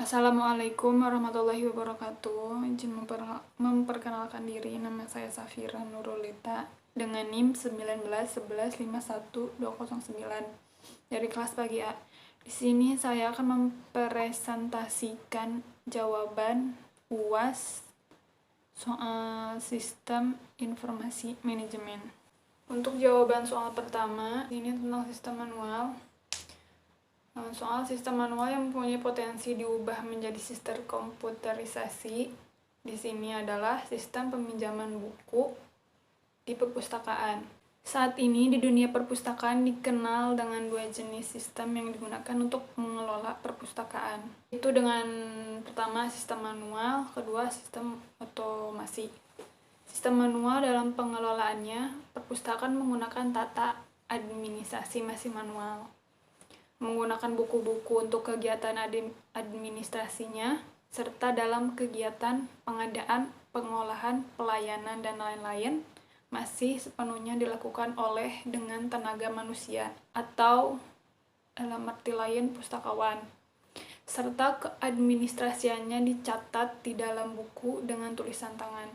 Assalamualaikum warahmatullahi wabarakatuh. Izin memperkenalkan diri, nama saya Safira Nurulita dengan NIM 1911151209 dari kelas pagi A. Di sini saya akan mempresentasikan jawaban UAS soal Sistem Informasi Manajemen. Untuk jawaban soal pertama, ini tentang sistem manual. Soal sistem manual yang mempunyai potensi diubah menjadi sistem komputerisasi di sini adalah sistem peminjaman buku di perpustakaan. Saat ini di dunia perpustakaan dikenal dengan dua jenis sistem yang digunakan untuk mengelola perpustakaan. Itu dengan pertama sistem manual, kedua sistem otomasi. Sistem manual dalam pengelolaannya, perpustakaan menggunakan tata administrasi masih manual, menggunakan buku-buku untuk kegiatan administrasinya, serta dalam kegiatan pengadaan, pengolahan, pelayanan, dan lain-lain masih sepenuhnya dilakukan oleh dengan tenaga manusia atau dalam arti lain pustakawan, serta keadministrasiannya dicatat di dalam buku dengan tulisan tangan.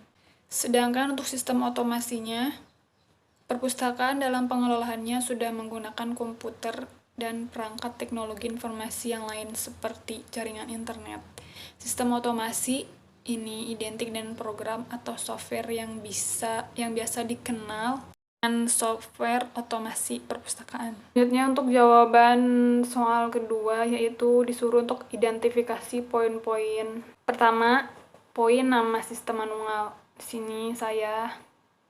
Sedangkan untuk sistem otomasinya, perpustakaan dalam pengelolaannya sudah menggunakan komputer dan perangkat teknologi informasi yang lain seperti jaringan internet. Sistem otomasi ini identik dengan program atau software yang biasa dikenal dengan software otomasi perpustakaan. Selanjutnya untuk jawaban soal kedua, yaitu disuruh untuk identifikasi poin-poin. Pertama, poin nama sistem manual. Di sini saya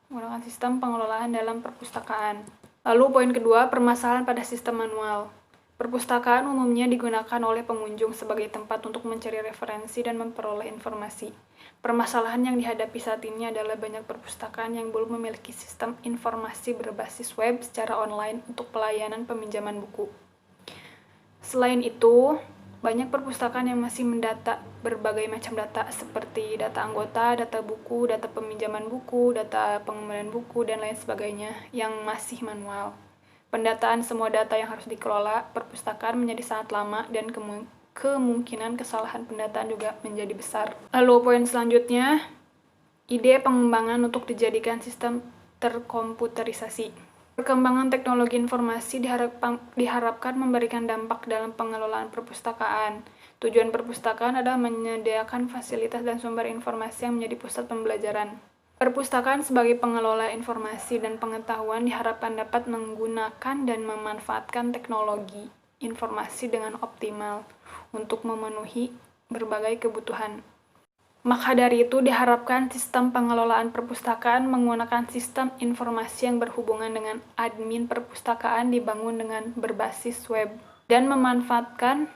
menggunakan sistem pengelolaan dalam perpustakaan. Lalu poin kedua, permasalahan pada sistem manual. Perpustakaan umumnya digunakan oleh pengunjung sebagai tempat untuk mencari referensi dan memperoleh informasi. Permasalahan yang dihadapi saat ini adalah banyak perpustakaan yang belum memiliki sistem informasi berbasis web secara online untuk pelayanan peminjaman buku. Selain itu, banyak perpustakaan yang masih mendata berbagai macam data seperti data anggota, data buku, data peminjaman buku, data pengembalian buku, dan lain sebagainya yang masih manual. Pendataan semua data yang harus dikelola perpustakaan menjadi sangat lama dan kemungkinan kesalahan pendataan juga menjadi besar. Lalu poin selanjutnya, ide pengembangan untuk dijadikan sistem terkomputerisasi. Perkembangan teknologi informasi diharapkan memberikan dampak dalam pengelolaan perpustakaan. Tujuan perpustakaan adalah menyediakan fasilitas dan sumber informasi yang menjadi pusat pembelajaran. Perpustakaan sebagai pengelola informasi dan pengetahuan diharapkan dapat menggunakan dan memanfaatkan teknologi informasi dengan optimal untuk memenuhi berbagai kebutuhan. Maka dari itu diharapkan sistem pengelolaan perpustakaan menggunakan sistem informasi yang berhubungan dengan admin perpustakaan dibangun dengan berbasis web dan memanfaatkan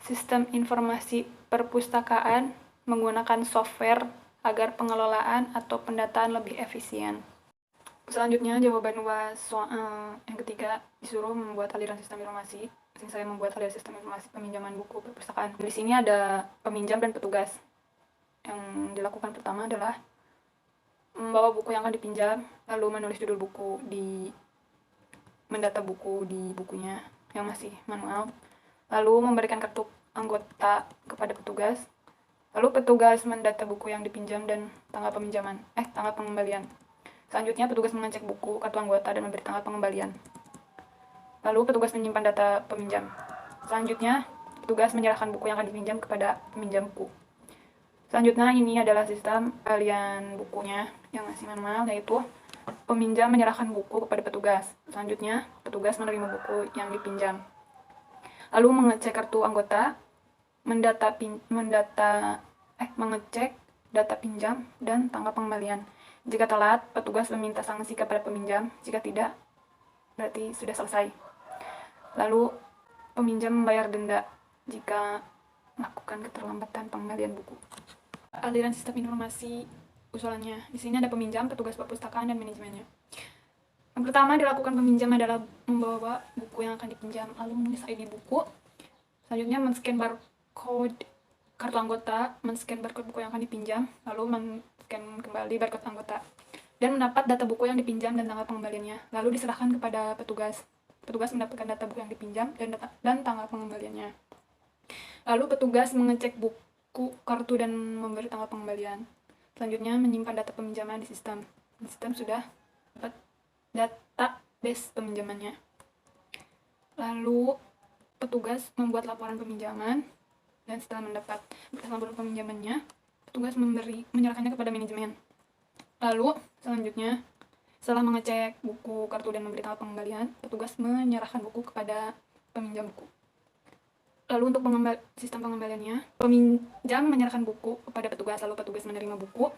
sistem informasi perpustakaan menggunakan software agar pengelolaan atau pendataan lebih efisien. Selanjutnya jawaban UAS soal yang ketiga, disuruh membuat aliran sistem informasi. Di sini saya membuat aliran sistem informasi peminjaman buku perpustakaan. Di sini ada peminjam dan petugas. Yang dilakukan pertama adalah membawa buku yang akan dipinjam, lalu menulis judul buku mendata buku di bukunya yang masih manual, lalu memberikan kartu anggota kepada petugas, lalu petugas mendata buku yang dipinjam dan tanggal pengembalian. Selanjutnya petugas mengecek buku, kartu anggota, dan memberi tanggal pengembalian. Lalu petugas menyimpan data peminjam. Selanjutnya petugas menyerahkan buku yang akan dipinjam kepada peminjam buku. Selanjutnya ini adalah sistem pengembalian bukunya yang masih manual, yaitu peminjam menyerahkan buku kepada petugas. Selanjutnya petugas menerima buku yang dipinjam, lalu mengecek kartu anggota, mengecek data pinjam dan tanggal pengembalian. Jika telat, petugas meminta sanksi kepada peminjam. Jika tidak, berarti sudah selesai. Lalu peminjam membayar denda jika melakukan keterlambatan pengembalian buku. Aliran sistem informasi usulannya. Di sini ada peminjam, petugas perpustakaan, dan manajemennya. Yang pertama dilakukan peminjam adalah membawa buku yang akan dipinjam, lalu menulis ID buku. Selanjutnya men-scan barcode kartu anggota, men-scan barcode buku yang akan dipinjam, lalu men-scan kembali barcode anggota, dan mendapat data buku yang dipinjam dan tanggal pengembaliannya, lalu diserahkan kepada petugas. Petugas mendapatkan data buku yang dipinjam dan tanggal pengembaliannya. Lalu petugas mengecek buku, kartu, dan memberi tanggal pengembalian. Selanjutnya menyimpan data peminjaman di sistem. Sistem sudah dapat database peminjamannya. Lalu petugas membuat laporan peminjaman, dan setelah mendapat laporan peminjamannya, petugas menyerahkannya kepada manajemen. Lalu selanjutnya, setelah mengecek buku, kartu, dan memberi tanggal pengembalian, petugas menyerahkan buku kepada peminjam buku. Lalu untuk sistem pengembaliannya, peminjam menyerahkan buku kepada petugas, lalu petugas menerima buku.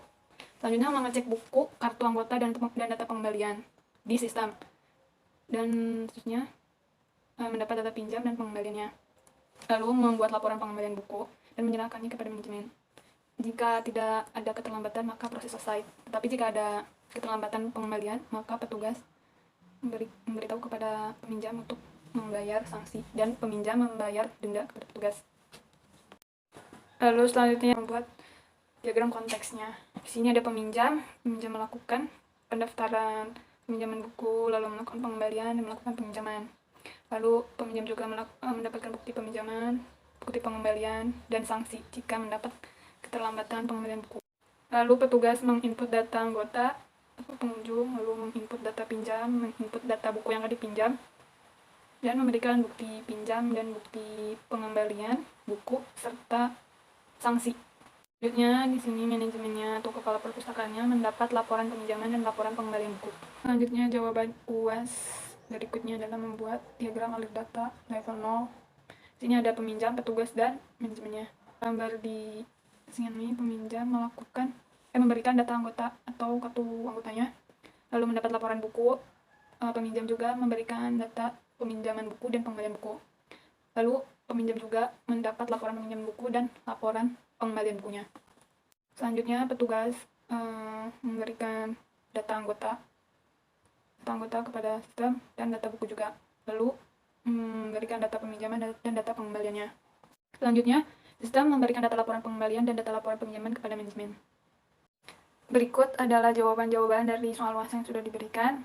Selanjutnya mengecek buku, kartu anggota, dan data pengembalian di sistem. Dan seterusnya mendapat data pinjam dan pengembaliannya. Lalu membuat laporan pengembalian buku dan menyerahkannya kepada manajemen. Jika tidak ada keterlambatan, maka proses selesai. Tetapi jika ada keterlambatan pengembalian, maka petugas memberitahu kepada peminjam untuk membayar sanksi, dan peminjam membayar denda kepada petugas. Lalu selanjutnya membuat diagram konteksnya. Di sini ada peminjam melakukan pendaftaran peminjaman buku, lalu melakukan pengembalian dan melakukan peminjaman. Lalu peminjam juga mendapatkan bukti peminjaman, bukti pengembalian, dan sanksi jika mendapat keterlambatan pengembalian buku. Lalu petugas menginput data anggota atau pengunjung, lalu menginput data pinjam, menginput data buku yang akan dipinjam, dan memberikan bukti pinjam dan bukti pengembalian buku serta sanksi. Selanjutnya di sini manajemennya atau kepala perpustakaannya mendapat laporan peminjaman dan laporan pengembalian buku. Selanjutnya jawaban UAS berikutnya adalah membuat diagram alur data level 0. Di sini ada peminjam, petugas, dan manajemennya. Gambar di sini peminjam memberikan data anggota atau kartu anggotanya, lalu mendapat laporan buku. Peminjam juga memberikan data peminjaman buku dan pengembalian buku. Lalu peminjam juga mendapat laporan peminjaman buku dan laporan pengembalian bukunya. Selanjutnya petugas memberikan data anggota kepada sistem dan data buku juga, lalu memberikan data peminjaman dan data pengembaliannya. Selanjutnya, sistem memberikan data laporan pengembalian dan data laporan peminjaman kepada manajemen. Berikut adalah jawaban-jawaban dari soal UAS yang sudah diberikan.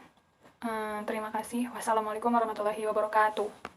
Terima kasih. Wassalamualaikum warahmatullahi wabarakatuh.